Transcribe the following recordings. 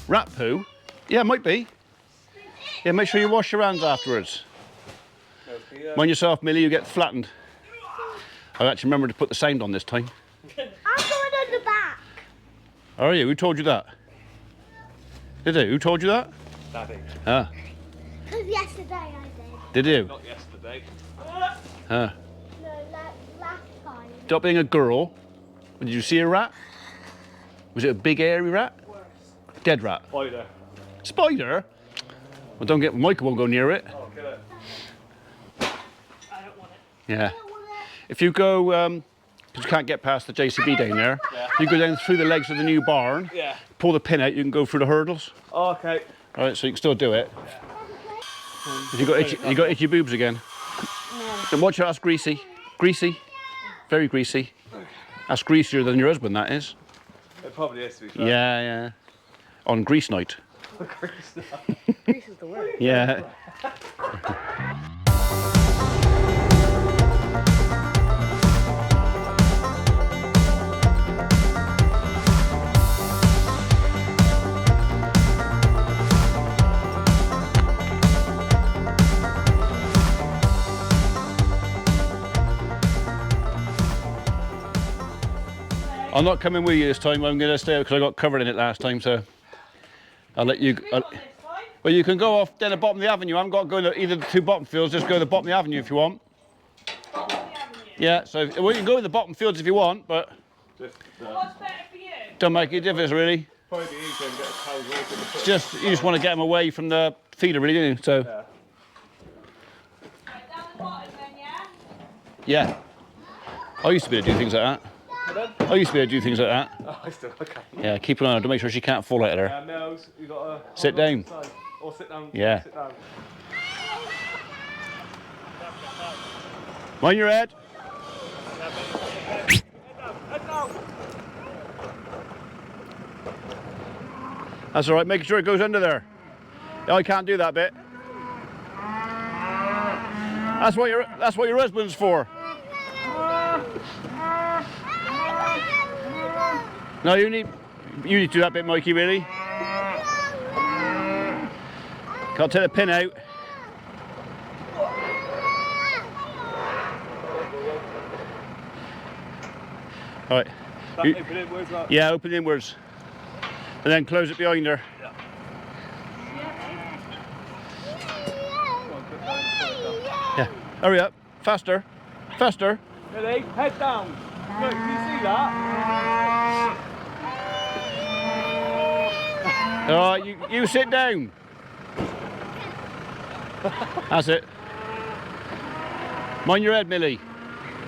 Rat poo? Yeah, might be. Yeah, make sure you wash your hands afterwards. Mind yourself, Millie, you get flattened. I actually remember to put the sound on this time. I'm going on the back. Are you? Who told you that? Did he? Who told you that? Daddy. Ah. Because yesterday I Did you? Not yesterday. Ah. did. No, last time. Stop being a girl. Did you see a rat? Was it a big airy rat? Worse. Dead rat? Spider. Spider? Well, don't get... Michael won't go near it. Oh, kill it. I don't want it. Yeah. If you go... because you can't get past the JCB down there. Yeah. You go down through the legs of the new barn. Yeah. Pull the pin out, you can go through the hurdles. Oh, okay. All right, so you can still do it. Yeah. You got itchy boobs again. No. Then watch out, that's greasy. Greasy. Very greasy. That's greasier than your husband, that is. It probably is, to be fair. Yeah, yeah. On grease night. Grease is the word. Yeah. I'm not coming with you this time. I'm going to stay out because I got covered in it last time, so I'll let you. Well, you can go off down the bottom of the avenue. I haven't got to go to either of the two bottom fields. Just go to the bottom of the avenue if you want. Yeah, so well, you can go in the bottom fields if you want, but Just, What's better for you? don't make any difference really. probably be easier and get a cow walking the It's foot. just you just want to get them away from the feeder, really, don't you? So Yeah. Right, down the bottom then, yeah, yeah? I used to be able to do things like that. I used to be able to do things like that. Oh, I still okay. Yeah, keep an eye on her to make sure she can't fall out of there. Yeah, Mills, you got to Sit down. Or sit down. Yeah. Sit down. Mind your head. That's all right. Making sure it goes under there. Oh, I can't do that bit. That's what your husband's for. No, you need to do that bit, Mikey. Really. Can't take the pin out. All right. That You- open inwards, like. Yeah, open inwards. And then close it behind her. Yeah. Hurry up. Faster. Faster. Ready? Head down. Look, can you see that? All right, you sit down. That's it. Mind your head, Millie.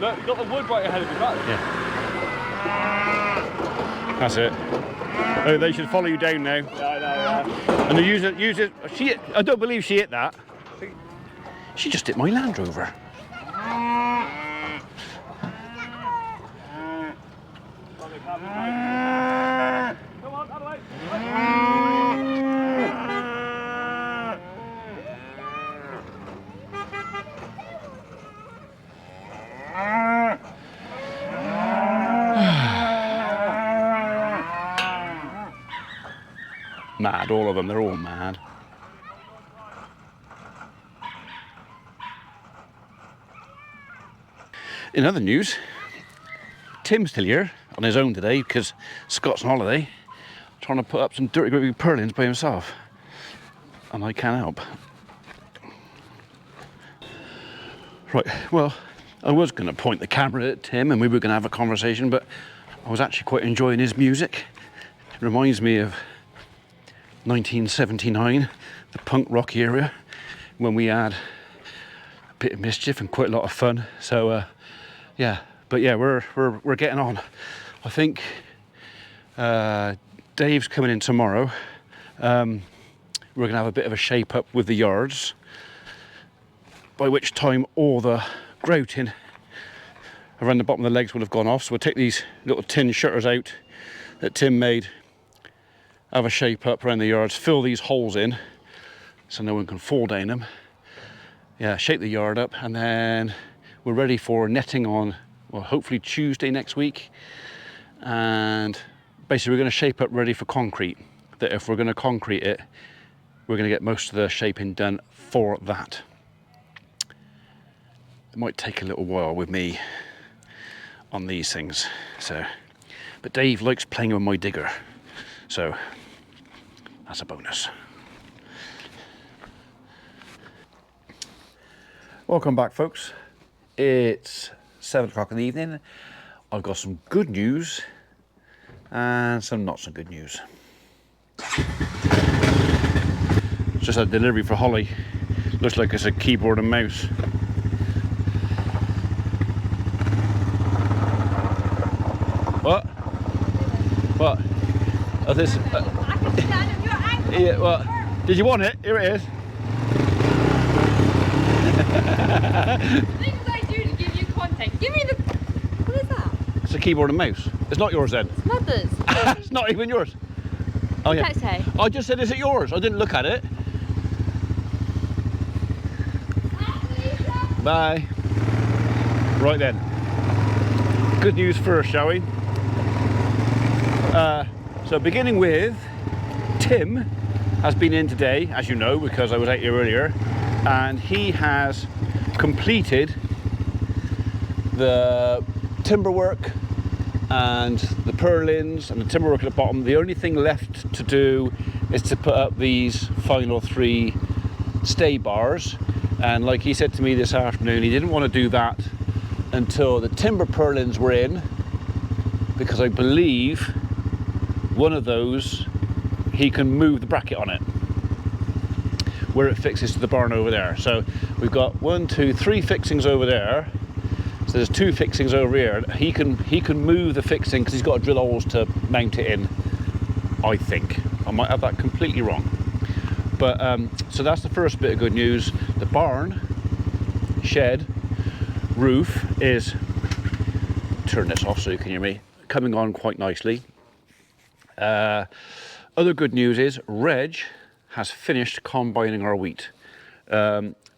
Look, you've got the wood right ahead of you. That. Yeah. That's it. Oh, they should follow you down now. Yeah, I know, yeah. And they use it. I don't believe she hit that. She just hit my Land Rover. Come on, Adelaide. Mad, all of them. They're all mad. In other news, Tim's still here on his own today because Scott's on holiday, trying to put up some dirty gritty purlins by himself, and I can't help. Right, well, I was going to point the camera at Tim and we were going to have a conversation, but I was actually quite enjoying his music. It reminds me of 1979, the punk rock era, when we had a bit of mischief and quite a lot of fun. So yeah, but yeah, we're getting on. I think Dave's coming in tomorrow. We're gonna have a bit of a shape up with the yards, by which time all the grouting around the bottom of the legs will have gone off. So we'll take these little tin shutters out that Tim made, have a shape up around the yards, fill these holes in so no one can fall down them. Yeah, shape the yard up, and then we're ready for netting on, well, hopefully Tuesday next week. And basically we're going to shape up ready for concrete. that if we're going to concrete it, we're going to get most of the shaping done for that. It might take a little while with me on these things, so, but Dave likes playing with my digger, so that's a bonus. Welcome back, folks. It's 7 o'clock in the evening. I've got some good news and some not so good news. It's just a delivery for Holly. Looks like it's a keyboard and mouse. What? What? Oh, this. I can stand on your ankle. Yeah, what? Did you want it? Here it is. Things I do to give you content. Give me the. What is that? It's a keyboard and mouse. It's not yours then. It's mother's. It's not even yours. Oh What yeah. did that say? I just said, is it yours? I didn't look at it. Bye. Right then. Good news first, shall we? So beginning with, Tim has been in today, as you know, because I was out here earlier, and he has completed the timber work and the purlins and the timber work at the bottom. The only thing left to do is to put up these final 3 stay bars, and like he said to me this afternoon, he didn't want to do that until the timber purlins were in, because I believe one of those he can move the bracket on it where it fixes to the barn over there. So we've got 1, 2, 3 fixings over there. So there's 2 fixings over here. He can move the fixing because he's got to drill holes to mount it in, I think. I might have that completely wrong. But so that's the first bit of good news. The barn, shed, roof is, turn this off so you can hear me, coming on quite nicely. Other good news is Reg has finished combining our wheat.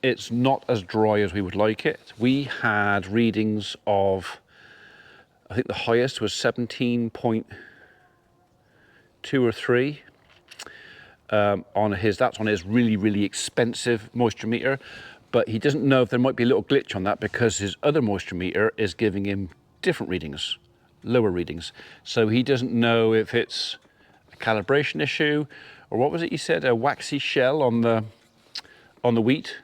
It's not as dry as we would like it. We had readings of, I think the highest was 17.2 or 3 on his, that's on his really, really expensive moisture meter. But he doesn't know if there might be a little glitch on that because his other moisture meter is giving him different readings, lower readings. So he doesn't know if it's a calibration issue, or what was it you said, a waxy shell on the wheat,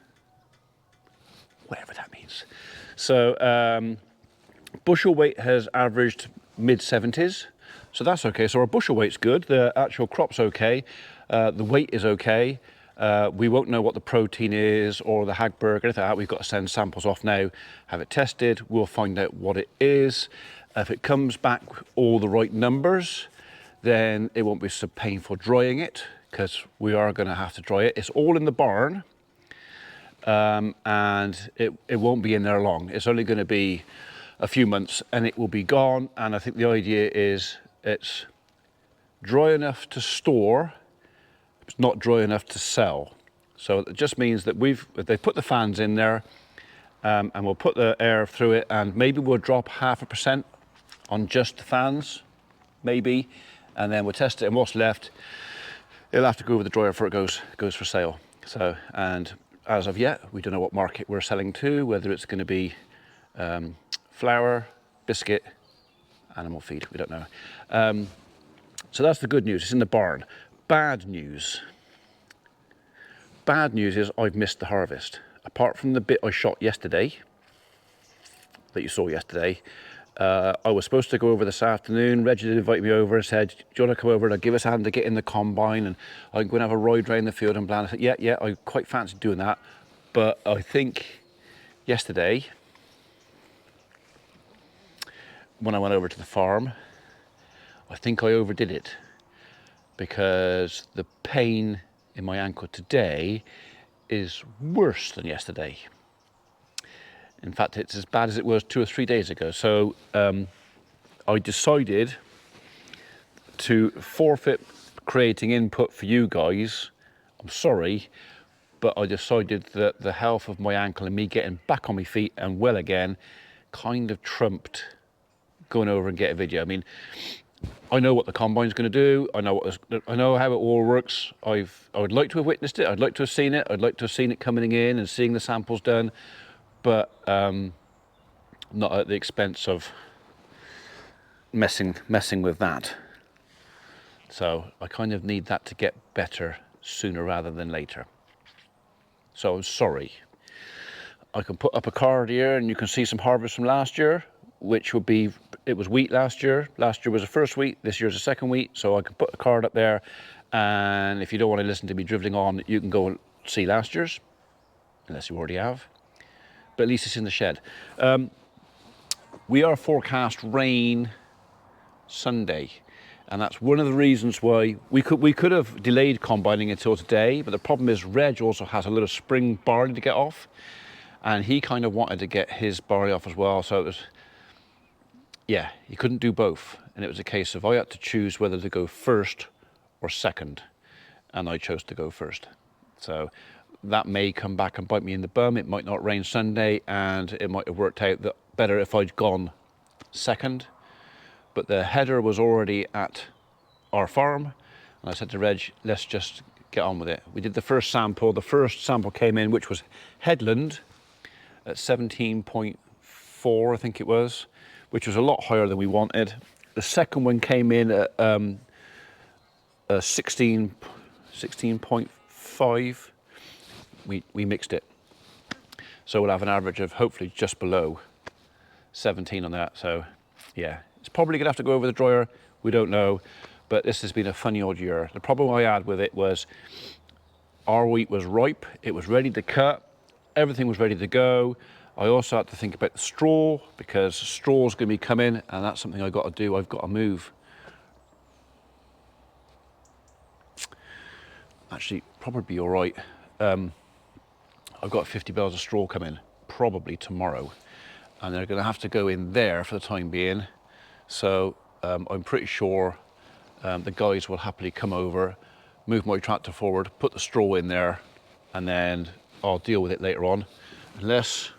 whatever that means. So bushel weight has averaged mid-70s, so that's okay. So our bushel weight's good, the actual crop's okay, the weight is okay. We won't know what the protein is or the Hagberg, anything like that. We've got to send samples off now, have it tested, we'll find out what it is. If it comes back all the right numbers, then it won't be so painful drying it, because we are going to have to dry it. It's all in the barn, and it won't be in there long. It's only going to be a few months and it will be gone. And I think the idea is it's dry enough to store, it's not dry enough to sell. So it just means that they put the fans in there, and we'll put the air through it, and maybe we'll drop 0.5% on just the fans, maybe, and then we'll test it, and what's left, it'll have to go over the dryer before it goes for sale. So, and as of yet, we don't know what market we're selling to, whether it's going to be flour, biscuit, animal feed, we don't know. So that's the good news, it's in the barn. Bad news. Bad news is I've missed the harvest. Apart from the bit I shot yesterday, that you saw yesterday, I was supposed to go over this afternoon. Reggie did invite me over and said, do you want to come over and give us a hand to get in the combine and I can go and have a ride around the field and blah. I said, yeah, I quite fancy doing that. But I think yesterday, when I went over to the farm, I think I overdid it, because the pain in my ankle today is worse than yesterday. In fact, it's as bad as it was 2 or 3 days ago. So I decided to forfeit creating input for you guys. I'm sorry, but I decided that the health of my ankle and me getting back on my feet and well again kind of trumped going over and get a video. I mean, I know what the combine's going to do. I know how it all works. I would like to have witnessed it. I'd like to have seen it. I'd like to have seen it coming in and seeing the samples done, but not at the expense of messing with that. So I kind of need that to get better sooner rather than later. So I'm sorry. I can put up a card here and you can see some harvest from last year, which would be, it was wheat last year. Last year was the first wheat, this year's the second wheat. So I can put a card up there, and if you don't want to listen to me driveling on, you can go and see last year's, unless you already have. But at least it's in the shed. We are forecast rain Sunday, and that's one of the reasons why we could have delayed combining until today, but the problem is Reg also has a little spring barley to get off, and he kind of wanted to get his barley off as well. So it was, yeah, he couldn't do both, and it was a case of I had to choose whether to go first or second, and I chose to go first. So that may come back and bite me in the bum. It might not rain Sunday, and it might have worked out that better if I'd gone second. But the header was already at our farm, and I said to Reg, let's just get on with it. We did the first sample. The first sample came in, which was headland at 17.4, I think it was, which was a lot higher than we wanted. The second one came in at 16.5. We mixed it. So we'll have an average of hopefully just below 17 on that. So yeah, it's probably gonna have to go over the dryer. We don't know, but this has been a funny old year. The problem I had with it was our wheat was ripe. It was ready to cut. Everything was ready to go. I also had to think about the straw, because straw's going to be coming, and that's something I've got to do. I've got to move. Actually, probably be all right. I've got 50 bales of straw coming, probably tomorrow, and they're going to have to go in there for the time being. So I'm pretty sure the guys will happily come over, move my tractor forward, put the straw in there, and then I'll deal with it later on, unless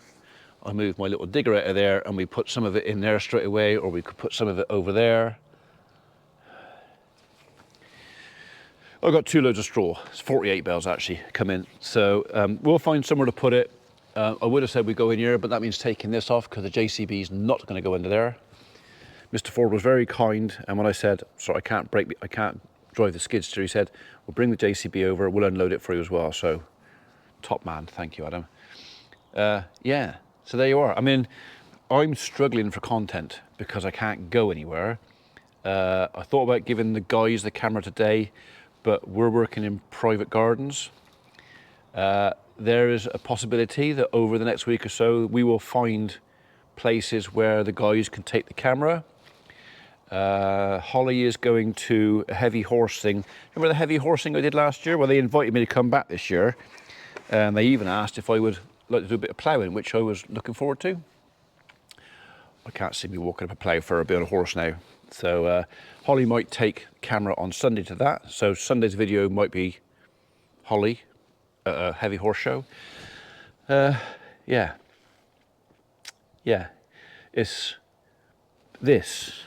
I move my little digger out of there and we put some of it in there straight away, or we could put some of it over there. I've got 2 loads of straw. It's 48 bales actually come in. So we'll find somewhere to put it. I would have said we go in here, but that means taking this off because the JCB is not going to go into there. Mr. Ford was very kind, and when I said, sorry, I can't drive the skid steer, he said, we'll bring the JCB over, we'll unload it for you as well. So top man, thank you, Adam. Yeah. So there you are. I mean, I'm struggling for content because I can't go anywhere. I thought about giving the guys the camera today, but we're working in private gardens. There is a possibility that over the next week or so, we will find places where the guys can take the camera. Holly is going to a heavy horse thing. Remember the heavy horse thing I did last year? Well, they invited me to come back this year, and they even asked if I would like to do a bit of ploughing, which I was looking forward to. I can't see me walking up a plough for a bit on a horse now. So Holly might take camera on Sunday to that. So Sunday's video might be Holly at a heavy horse show. Yeah. It's this.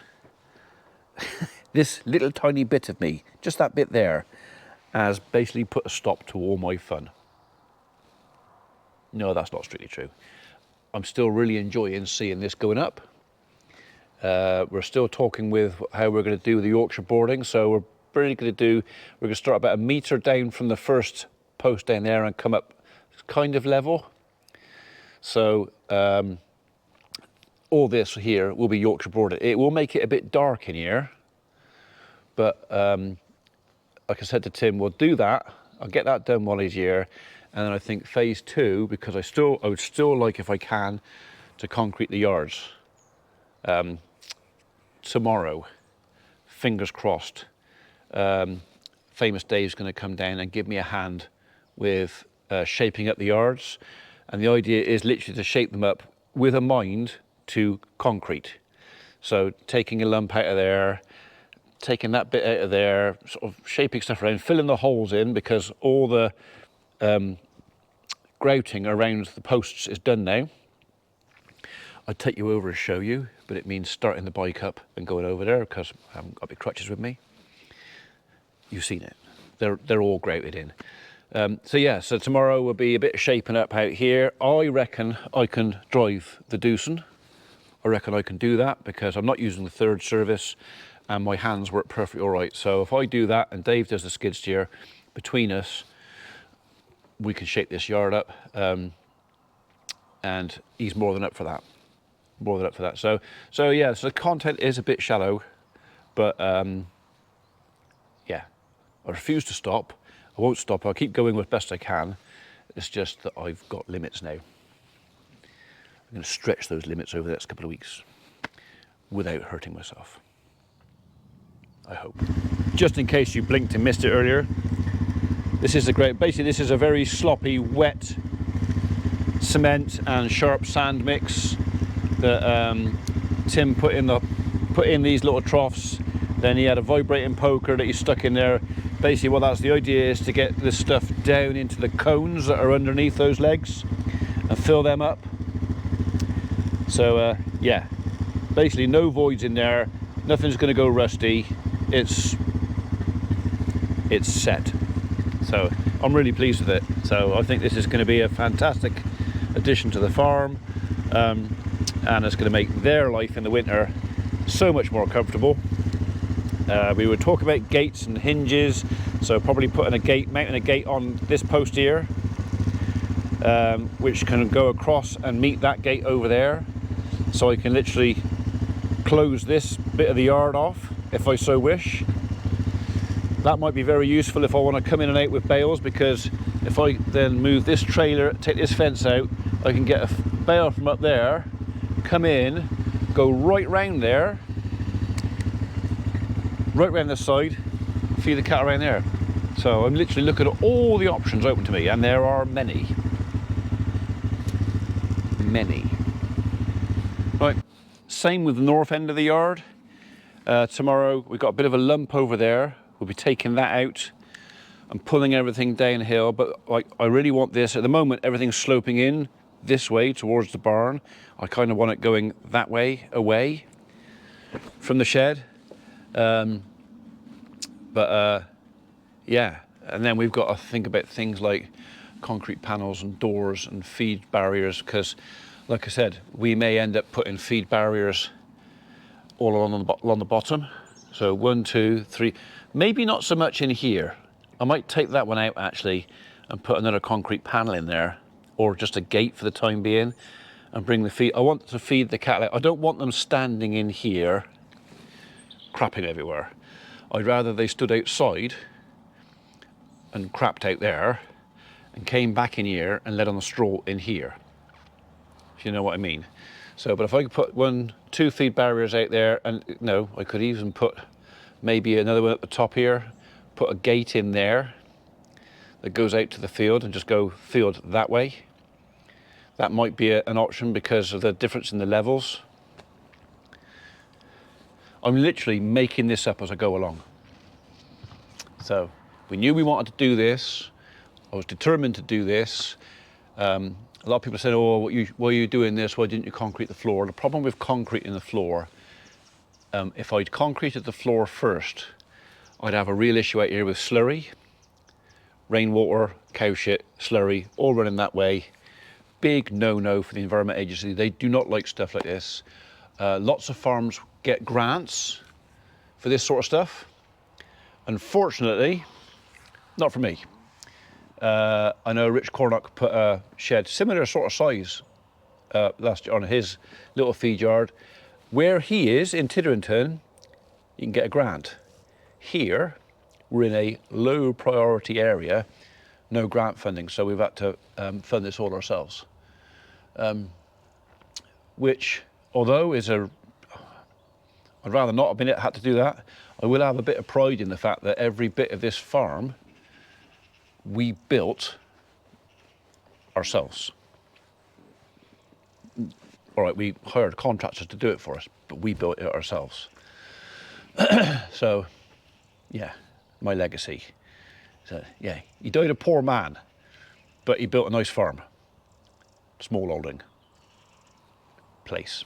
This little tiny bit of me, just that bit there, has basically put a stop to all my fun. No, that's not strictly true. I'm still really enjoying seeing this going up. We're still talking with how we're going to do the Yorkshire boarding. So we're going to start about 1 metre down from the first post down there and come up kind of level. So all this here will be Yorkshire boarded. It will make it a bit dark in here, but like I said to Tim, we'll do that. I'll get that done while he's here. And then I think phase 2, because I would still like, if I can, to concrete the yards. Tomorrow, fingers crossed, Famous Dave's going to come down and give me a hand with shaping up the yards. And the idea is literally to shape them up with a mind to concrete. So taking a lump out of there, taking that bit out of there, sort of shaping stuff around, filling the holes in, because all the grouting around the posts is done now. I'd take you over and show you, but it means starting the bike up and going over there because I haven't got my crutches with me. You've seen it. They're all grouted in. So yeah, so tomorrow will be a bit of shaping up out here. I reckon I can drive the Doosan. I reckon I can do that because I'm not using the third service and my hands work perfectly all right. So if I do that and Dave does the skid steer, between us, we can shape this yard up. And he's more than up for that. More than up for that. So yeah, so the content is a bit shallow, but yeah, I refuse to stop. I won't stop. I'll keep going as best I can. It's just that I've got limits now. I'm going to stretch those limits over the next couple of weeks without hurting myself. I hope. Just in case you blinked and missed it earlier, this is basically this is a very sloppy, wet cement and sharp sand mix that Tim put in these little troughs. Then he had a vibrating poker that he stuck in there. Basically what that's the idea is to get this stuff down into the cones that are underneath those legs and fill them up. So yeah, basically no voids in there, nothing's going to go rusty. It's set. So I'm really pleased with it. So I think this is going to be a fantastic addition to the farm, and it's going to make their life in the winter so much more comfortable. We were talking about gates and hinges, so probably putting mounting a gate on this post here, which can go across and meet that gate over there, so I can literally close this bit of the yard off if I so wish. That might be very useful if I want to come in and out with bales, because if I then move this trailer, take this fence out, I can get a bale from up there, come in, go right round there, right round this side, feed the cattle around there. So I'm literally looking at all the options open to me, and there are many. Many. Right, same with the north end of the yard. Tomorrow we've got a bit of a lump over there. We'll be taking that out and pulling everything downhill, but I really want this. At the moment everything's sloping in this way towards the barn. I kind of want it going that way, away from the shed. Yeah, and then we've got to think about things like concrete panels and doors and feed barriers, because like I said, we may end up putting feed barriers all along the bottom. So 1, 2, 3, maybe not so much in here. I might take that one out actually and put another concrete panel in there, or just a gate for the time being, and bring the feed. I want to feed the cattle out. I don't want them standing in here crapping everywhere. I'd rather they stood outside and crapped out there and came back in here and led on the straw in here, if you know what I mean. So, but if I could put 1, 2 feed barriers out there, and no, I could even put maybe another one at the top here, put a gate in there that goes out to the field and just go field that way. That might be an option because of the difference in the levels. I'm literally making this up as I go along. So we knew we wanted to do this. I was determined to do this. A lot of people said, oh, why are you doing this? Why didn't you concrete the floor? The problem with concreting the floor, if I'd concreted the floor first, I'd have a real issue out here with slurry, rainwater, cow shit, slurry, all running that way. Big no-no for the Environment Agency. They do not like stuff like this. Lots of farms get grants for this sort of stuff. Unfortunately, not for me. I know Rich Cornock put a shed similar sort of size last year on his little feed yard. Where he is in Tidderington, you can get a grant. Here, we're in a low priority area, no grant funding, so we've had to fund this all ourselves. Which, although is I'd rather not have had to do that. I will have a bit of pride in the fact that every bit of this farm we built ourselves. All right, we hired contractors to do it for us, but we built it ourselves. So, yeah, my legacy. So, yeah, he died a poor man, but he built a nice farm. Small holding. place.